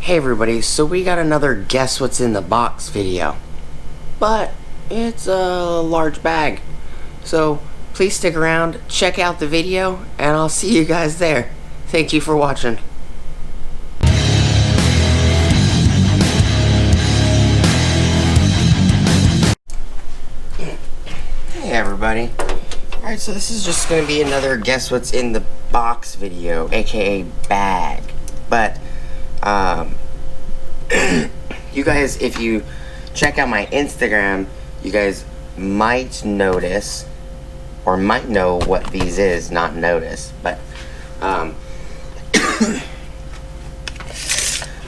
Hey everybody, so we got another guess what's in the box video, but it's a large bag, so please stick around, check out the video, and I'll see you guys there. Thank you for watching. Hey everybody. Alright, so this is just going to be another guess what's in the box video, aka bag, but you guys, if you check out my Instagram, you guys might notice, or might know what these is, not notice, but,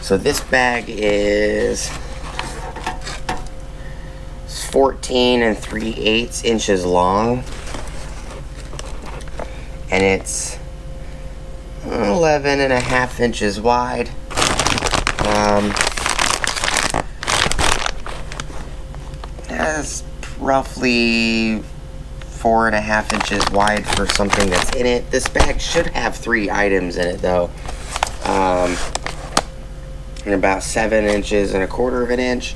so this bag is 14 3/8 inches long, and it's 11.5 inches wide. That's roughly 4.5 inches wide for something that's in it. This bag should have 3 items in it though, and about 7 inches and 1/4 of an inch.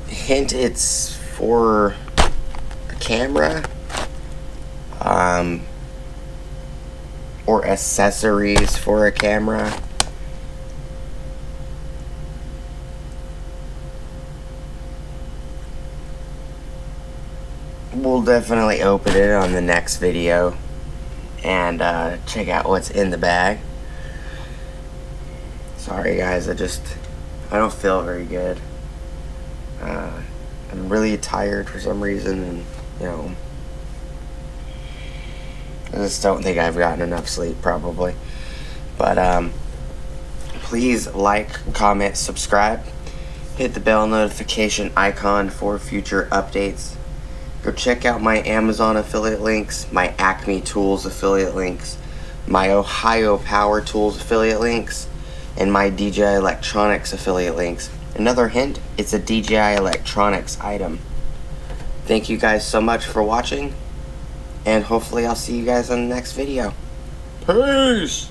Hint, it's for a camera, or accessories for a camera. We'll definitely open it on the next video and check out what's in the bag. Sorry guys, I don't feel very good. I'm really tired for some reason, and you know, I just don't think I've gotten enough sleep probably. But please like, comment, subscribe, hit the bell notification icon for future updates. Go check out my Amazon affiliate links, my Acme Tools affiliate links, my Ohio Power Tools affiliate links, and my DJI Electronics affiliate links. Another hint, it's a DJI Electronics item. Thank you guys so much for watching, and hopefully I'll see you guys on the next video. Peace!